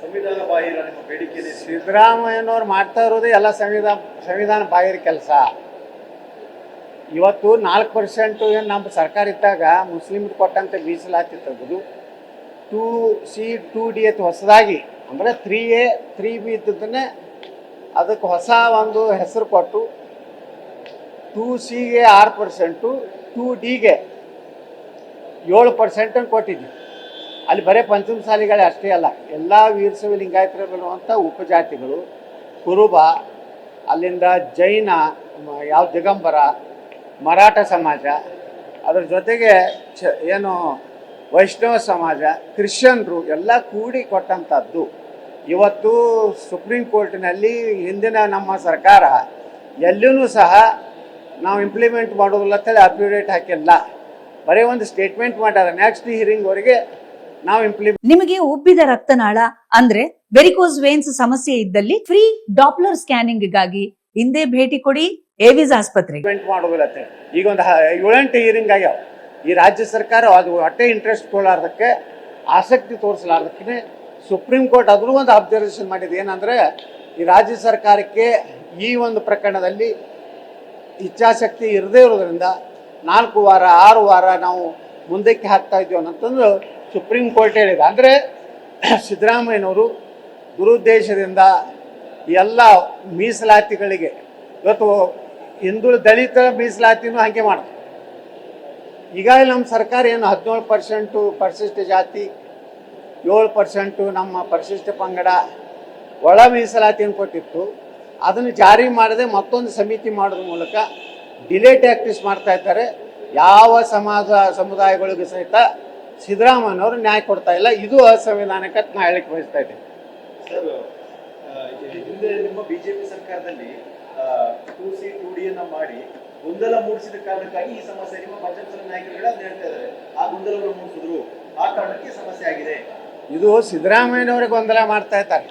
ಸಂವಿಧಾನ ಬಾಹಿರ ನಿಮ್ಮ ಬೇಡಿಕೆ? ಸಿದ್ದರಾಮಯ್ಯನವ್ರು ಮಾಡ್ತಾ ಇರೋದು ಎಲ್ಲ ಸಂವಿಧಾನ ಬಾಹಿರ ಕೆಲಸ. ಇವತ್ತು 4% ಏನು ನಮ್ಮ ಸರ್ಕಾರ ಇದ್ದಾಗ ಮುಸ್ಲಿಮ್ಗೆ ಕೊಟ್ಟಂತೆ ಮೀಸಲಾತಿ ತೆಗೆದು 2C 2D ಅಂತ ಹೊಸದಾಗಿ ಅಂದರೆ 3A 3B ಇದ್ದದನ್ನೇ ಅದಕ್ಕೆ ಹೊಸ ಒಂದು ಹೆಸರು ಕೊಟ್ಟು 2Cಗೆ 6%, 2Dಗೆ 7% ಕೊಟ್ಟಿದ್ವಿ. ಅಲ್ಲಿ ಬರೀ ಪಂಚಮಸಾಲಿಗಳೇ ಅಷ್ಟೇ ಅಲ್ಲ, ಎಲ್ಲ ವೀರಶೈವ ಲಿಂಗಾಯತರು ಬರುವಂಥ ಉಪಜಾತಿಗಳು, ಕುರುಬ, ಅಲ್ಲಿಂದ ಜೈನ, ಯಾವ ದಿಗಂಬರ, ಮರಾಠ ಸಮಾಜ, ಅದರ ಜೊತೆಗೆ ಏನು ವೈಷ್ಣವ ಸಮಾಜ, ಕ್ರಿಶ್ಚಿಯನ್ರು ಎಲ್ಲ ಕೂಡಿ ಕೊಟ್ಟಂಥದ್ದು. ಇವತ್ತು ಸುಪ್ರೀಂ ಕೋರ್ಟಿನಲ್ಲಿ ಹಿಂದಿನ ನಮ್ಮ ಸರ್ಕಾರ ಎಲ್ಲೂ ಸಹ ನಾವು ಇಂಪ್ಲಿಮೆಂಟ್ ಮಾಡೋದಿಲ್ಲ ಅಂತೇಳಿ ಅಫಿಡೇಟ್ ಹಾಕಿಲ್ಲ, ಬರೀ ಒಂದು ಸ್ಟೇಟ್ಮೆಂಟ್ ಮಾಡ್ಯಾರ. ನೆಕ್ಸ್ಟ್ ಹಿಯರಿಂಗ್ವರೆಗೆ ನಾವು ಇಂಪ್ಲಿಮೆಂಟ್. ನಿಮಗೆ ಉಬ್ಬಿದ ರಕ್ತನಾಳ ಅಂದ್ರೆ ವೆರಿಕೋಸ್ ವೇನ್ಸ್ ಸಮಸ್ಯೆ ಇದ್ದಲ್ಲಿ ಫ್ರೀ ಡಾಪ್ಲರ್ ಸ್ಕ್ಯಾನಿಂಗ್ ಗಾಗಿ ಹಿಂದೆ ಭೇಟಿ ಕೊಡಿ ಏವಿಸ್ ಆಸ್ಪತ್ರೆಗೆ. ಮಾಡೋದಿಲ್ಲ ಅಂತೇಳಿ ಈಗ ಒಂದು 7-8 ಹಿಯರಿಂಗ್ ಆಗ್ಯಾವ. ಈ ರಾಜ್ಯ ಸರ್ಕಾರ ಅದು ಹೊಟ್ಟೆ ಇಂಟ್ರೆಸ್ಟ್ ಕೊಡಲಾರ್ದಕ್ಕೆ, ಆಸಕ್ತಿ ತೋರಿಸಲಾರ್ದಕ್ಕೆ ಸುಪ್ರೀಂ ಕೋರ್ಟ್ ಅದನ್ನು ಒಂದು ಅಬ್ಸರ್ವೇಷನ್ ಮಾಡಿದೆ. ಏನಂದರೆ ಈ ರಾಜ್ಯ ಸರ್ಕಾರಕ್ಕೆ ಈ ಒಂದು ಪ್ರಕರಣದಲ್ಲಿ ಇಚ್ಛಾಶಕ್ತಿ ಇರದೇ ಇರೋದ್ರಿಂದ 4 ವಾರ 6 ವಾರ ನಾವು ಮುಂದಕ್ಕೆ ಹಾಕ್ತಾ ಇದ್ದೀವಿ ಅನ್ನೋಂಥದ್ದು ಸುಪ್ರೀಂ ಕೋರ್ಟ್ ಹೇಳಿದೆ. ಅಂದರೆ ಸಿದ್ದರಾಮಯ್ಯನವರು ದುರುದ್ದೇಶದಿಂದ ಎಲ್ಲ ಮೀಸಲಾತಿಗಳಿಗೆ, ಇವತ್ತು ಹಿಂದುಳಿದ ದಲಿತ ಮೀಸಲಾತಿನೂ ಹಾಗೆ ಮಾಡ್ತಾರೆ. ಈಗಾಗಲೇ ನಮ್ಮ ಸರ್ಕಾರ ಏನು 17% ಪರಿಶಿಷ್ಟ ಜಾತಿ, 7% ನಮ್ಮ ಪರಿಶಿಷ್ಟ ಪಂಗಡ ಒಳ ಮೀಸಲಾತಿಯನ್ನು ಕೊಟ್ಟಿತ್ತು. ಅದನ್ನು ಜಾರಿ ಮಾಡದೆ ಮತ್ತೊಂದು ಸಮಿತಿ ಮಾಡೋದ್ರ ಮೂಲಕ ಡಿಲೇ ಟ್ಯಾಕ್ಟಿಸ್ ಮಾಡ್ತಾ ಇದ್ದಾರೆ. ಯಾವ ಸಮುದಾಯಗಳಿಗೂ ಸಹಿತ ಸಿದ್ದರಾಮಯ್ಯನವರು ನ್ಯಾಯ ಕೊಡ್ತಾ ಇಲ್ಲ. ಇದು ಅಸಂವಿಧಾನಿಕ ಅಂತ ನಾ ಹೇಳಿಕೆ ಬಯಸ್ತಾ ಇದ್ದೀನಿ. ಸರ್, ಹಿಂದೆ ನಿಮ್ಮ ಬಿಜೆಪಿ ಸರ್ಕಾರದಲ್ಲಿ 2C 2D ಮಾಡಿ ಗೊಂದಲ ಮೂಡಿಸಿದ ಕಾರಣಕ್ಕಾಗಿ ಈ ಸಮಸ್ಯೆ ನಿಮ್ಮ ಪಂಚಮಸಾಲಿ ನಾಯಕರುಗಳು ಅಂತ ಹೇಳ್ತಾ ಇದ್ದಾರೆ. ಆ ಗೊಂದಲವನ್ನು ಮೂಡಿಸಿದ್ರು, ಆ ಕಾರಣಕ್ಕೆ ಸಮಸ್ಯೆ ಆಗಿದೆ. ಇದು ಸಿದ್ದರಾಮಯ್ಯನವರಿಗೆ ಗೊಂದಲ ಮಾಡ್ತಾ ಇದ್ದಾರೆ.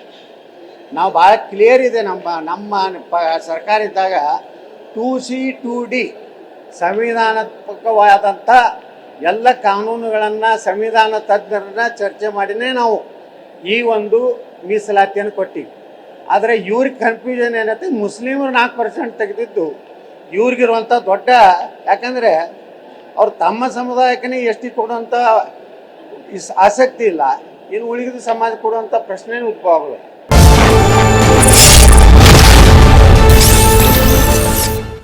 ನಾವು ಭಾಳ ಕ್ಲಿಯರ್ ಇದೆ, ನಮ್ಮ ಸರ್ಕಾರ ಇದ್ದಾಗ 2C 2D ಸಂವಿಧಾನಾತ್ಮಕವಾದಂಥ ಎಲ್ಲ ಕಾನೂನುಗಳನ್ನು ಸಂವಿಧಾನ ತಜ್ಞರನ್ನ ಚರ್ಚೆ ಮಾಡಿನೇ ನಾವು ಈ ಒಂದು ಮೀಸಲಾತಿಯನ್ನು ಕೊಟ್ಟಿವಿ. ಆದರೆ ಇವ್ರಿಗೆ ಕನ್ಫ್ಯೂಷನ್ ಏನೈತೆ, ಮುಸ್ಲಿಮರು 4% ತೆಗೆದಿದ್ದು ಇವ್ರಿಗಿರುವಂಥ ದೊಡ್ಡ, ಯಾಕಂದರೆ ಅವ್ರು ತಮ್ಮ ಸಮುದಾಯಕ್ಕೆ ಎಷ್ಟು ಕೊಡುವಂಥ ಆಸಕ್ತಿ ಇಲ್ಲ, ಇನ್ನು ಉಳಿದ ಸಮಾಜ ಕೊಡುವಂಥ ಪ್ರಶ್ನೆಯೂ ಉದ್ಭವ ಆಗೋದು.